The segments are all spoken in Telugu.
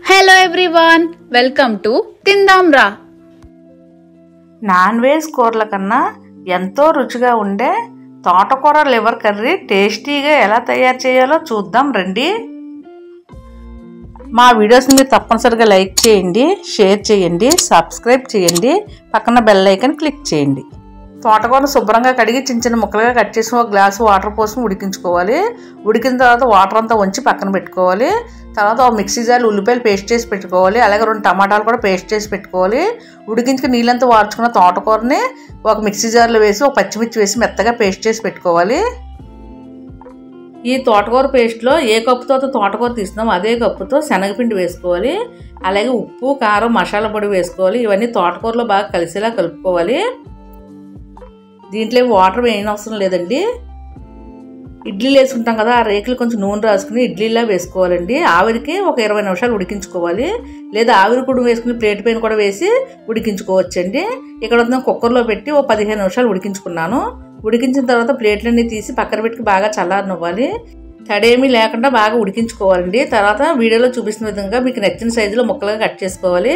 హలో ఎవ్రీవన్, వెల్కమ్ టు తిందాం రా. నాన్ వెజ్ కూరల కన్నా ఎంతో రుచిగా ఉండే తోటకూర లివర్ కర్రీ టేస్టీగా ఎలా తయారు చేయాలో చూద్దాం రండి. మా వీడియోస్ని మీరు తప్పనిసరిగా లైక్ చేయండి, షేర్ చేయండి, సబ్స్క్రైబ్ చేయండి, పక్కన బెల్ ఐకాన్ క్లిక్ చేయండి. తోటకూర శుభ్రంగా కడిగి చిన్న చిన్న ముక్కలుగా కట్ చేసి ఒక గ్లాసు వాటర్ పోసి ఉడికించుకోవాలి. ఉడికిన తర్వాత వాటర్ అంతా వంచి పక్కన పెట్టుకోవాలి. తర్వాత ఒక మిక్సీ జార్లో ఉల్లిపాయలు పేస్ట్ చేసి పెట్టుకోవాలి. అలాగే 2 టమాటాలు కూడా పేస్ట్ చేసి పెట్టుకోవాలి. ఉడికించుకుని నీళ్ళంతా వార్చుకున్న తోటకూరని ఒక మిక్సీ జార్లో వేసి ఒక పచ్చిమిర్చి వేసి మెత్తగా పేస్ట్ చేసి పెట్టుకోవాలి. ఈ తోటకూర పేస్ట్లో ఏ కప్పుతో తోటకూర తీస్తున్నామో అదే కప్పుతో శనగపిండి వేసుకోవాలి. అలాగే ఉప్పు, కారం, మసాలా పొడి వేసుకోవాలి. ఇవన్నీ తోటకూరలో బాగా కలిసేలా కలుపుకోవాలి. దీంట్లో వాటర్ వేయని అవసరం లేదండి. ఇడ్లీలు వేసుకుంటాం కదా, ఆ రేకులు కొంచెం నూనె రాసుకుని ఇడ్లీలా వేసుకోవాలండి. ఆవిరికి ఒక 20 నిమిషాలు ఉడికించుకోవాలి. లేదా ఆవిరి కూడా వేసుకుని ప్లేట్ పైన కూడా వేసి ఉడికించుకోవచ్చండి. ఇక్కడ కుక్కర్లో పెట్టి ఓ 15 నిమిషాలు ఉడికించుకున్నాను. ఉడికించిన తర్వాత ప్లేట్లన్నీ తీసి పక్కన పెట్టి బాగా చల్లారనివ్వాలి. తడేమీ లేకుండా బాగా ఉడికించుకోవాలండి. తర్వాత వీడియోలో చూపిస్తున్న విధంగా మీకు నచ్చిన సైజులో ముక్కలుగా కట్ చేసుకోవాలి.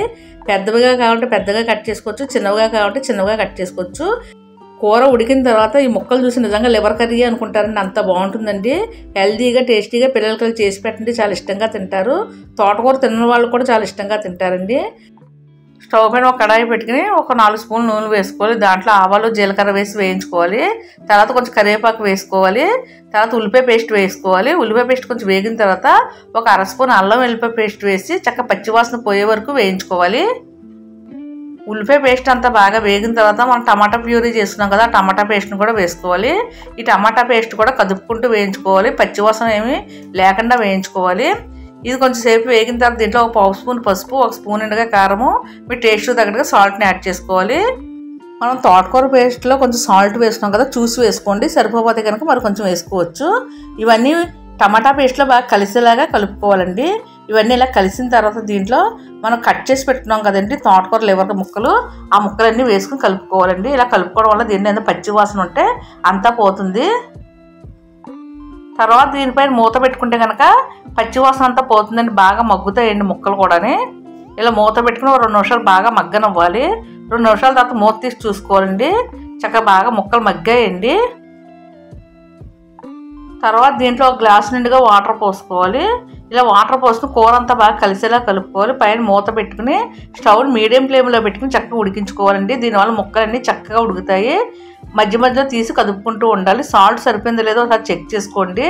పెద్దవిగా కావాలంటే పెద్దగా కట్ చేసుకోవచ్చు, చిన్నవిగా కావాలంటే చిన్నవిగా కట్ చేసుకోవచ్చు. కూర ఉడికిన తర్వాత ఈ ముక్కలు చూసి నిజంగా లివర్ కర్రీ అనుకుంటారండి, అంత బాగుంటుందండి. హెల్తీగా టేస్టీగా పిల్లలకి చేసి పెట్టండి, చాలా ఇష్టంగా తింటారు. తోటకూర తిన్న వాళ్ళు కూడా చాలా ఇష్టంగా తింటారండి. స్టవ్ పైన ఒక కడాయి పెట్టుకుని ఒక 4 స్పూన్లు నూనె వేసుకోవాలి. దాంట్లో ఆవాలు, జీలకర్ర వేసి వేయించుకోవాలి. తర్వాత కొంచెం కరివేపాకు వేసుకోవాలి. తర్వాత ఉల్లిపాయ పేస్ట్ వేసుకోవాలి. ఉల్లిపాయ పేస్ట్ కొంచెం వేగిన తర్వాత ఒక 1/2 స్పూన్ అల్లం వెల్లిపాయ పేస్ట్ వేసి చక్కగా పచ్చివాసన పోయే వరకు వేయించుకోవాలి. ఉల్లిపాయ పేస్ట్ అంతా బాగా వేగిన తర్వాత మనం టమాటా ప్యూరీ చేసుకున్నాం కదా, ఆ టమాటా పేస్ట్ని కూడా వేసుకోవాలి. ఈ టమాటా పేస్ట్ కూడా కదుపుకుంటూ వేయించుకోవాలి, పచ్చివాసన ఏమి లేకుండా వేయించుకోవాలి. ఇది కొంచెం సేపు వేగిన తర్వాత దీంట్లో ఒక 1/2 స్పూన్ పసుపు, 1 స్పూన్ నిండుగా కారము, మీ టేస్ట్ తగ్గట్టుగా సాల్ట్ని యాడ్ చేసుకోవాలి. మనం తోటకూర పేస్ట్లో కొంచెం సాల్ట్ వేసుకున్నాం కదా, చూసి వేసుకోండి. సరిపోతే కనుక మరి కొంచెం వేసుకోవచ్చు. ఇవన్నీ టమాటా పేస్ట్లో బాగా కలిసేలాగా కలుపుకోవాలండి. ఇవన్నీ ఇలా కలిసిన తర్వాత దీంట్లో మనం కట్ చేసి పెట్టుకున్నాం కదండి తోటకూర లివర్ ముక్కలు, ఆ ముక్కలన్నీ వేసుకుని కలుపుకోవాలండి. ఇలా కలుపుకోవడం వల్ల దీన్ని ఏదైనా పచ్చి వాసన ఉంటే అంతా పోతుంది. తర్వాత దీనిపైన మూత పెట్టుకుంటే కనుక పచ్చివాసన అంతా పోతుందండి, బాగా మగ్గుతాయండి ముక్కలు కూడాని. ఇలా మూత పెట్టుకుని 2 నిమిషాలు బాగా మగ్గనివ్వాలి. 2 నిమిషాల తర్వాత మూత తీసి చూసుకోవాలండి, చక్కగా బాగా ముక్కలు మగ్గాయండి. తర్వాత దీంట్లో ఒక గ్లాస్ నిండుగా వాటర్ పోసుకోవాలి. ఇలా వాటర్ పోసుకుని కూర అంతా బాగా కలిసేలా కలుపుకోవాలి. పైన మూత పెట్టుకుని స్టవ్ మీడియం ఫ్లేమ్లో పెట్టుకుని చక్కగా ఉడికించుకోవాలండి. దీనివల్ల ముక్కలన్నీ చక్కగా ఉడుకుతాయి. మధ్య మధ్యలో తీసి కదుపుకుంటూ ఉండాలి. సాల్ట్ సరిపోయిందో లేదో ఒకసారి చెక్ చేసుకోండి.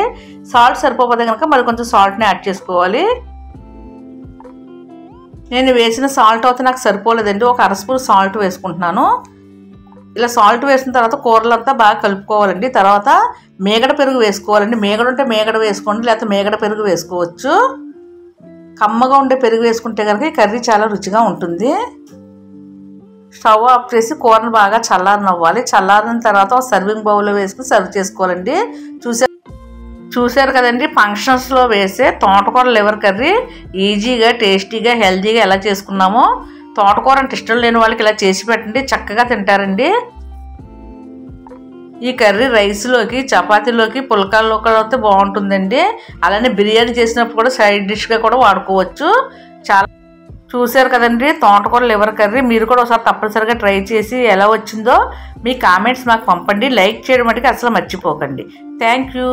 సాల్ట్ సరిపోతే కనుక మరి కొంచెం సాల్ట్ని యాడ్ చేసుకోవాలి. నేను వేసిన సాల్ట్ అయితే నాకు సరిపోలేదండి, ఒక 1/2 స్పూన్ సాల్ట్ వేసుకుంటున్నాను. ఇలా సాల్ట్ వేసిన తర్వాత కూరలంతా బాగా కలుపుకోవాలండి. తర్వాత మేగడ పెరుగు వేసుకోవాలండి. మేగడ ఉంటే మేగడ వేసుకోండి, లేకపోతే మేగడ పెరుగు వేసుకోవచ్చు. కమ్మగా ఉండే పెరుగు వేసుకుంటే కనుక ఈ కర్రీ చాలా రుచిగా ఉంటుంది. స్టవ్ ఆఫ్ చేసి కూరను బాగా చల్లారనివ్వాలి. చల్లారిన తర్వాత ఒక సర్వింగ్ బౌల్లో వేసుకుని సర్వ్ చేసుకోవాలండి. చూసారు కదండి, ఫంక్షన్స్లో వేసే తోటకూర లివర్ కర్రీ ఈజీగా, టేస్టీగా, హెల్తీగా ఎలా చేసుకున్నామో. తోటకూర అంటే ఇష్టం లేని వాళ్ళకి ఇలా చేసి పెట్టండి, చక్కగా తింటారండి. ఈ కర్రీ రైస్లోకి, చపాతీలోకి, పుల్కాల్లో కూడా అయితే బాగుంటుందండి. అలానే బిర్యానీ చేసినప్పుడు కూడా సైడ్ డిష్గా కూడా వాడుకోవచ్చు. చాలా చూసారు కదండి తోటకూర లివర్ కర్రీ. మీరు కూడా ఒకసారి తప్పనిసరిగా ట్రై చేసి ఎలా వచ్చిందో మీ కామెంట్స్ మాకు పంపండి. లైక్ చేయడం మటుకు అసలు మర్చిపోకండి. Thank you.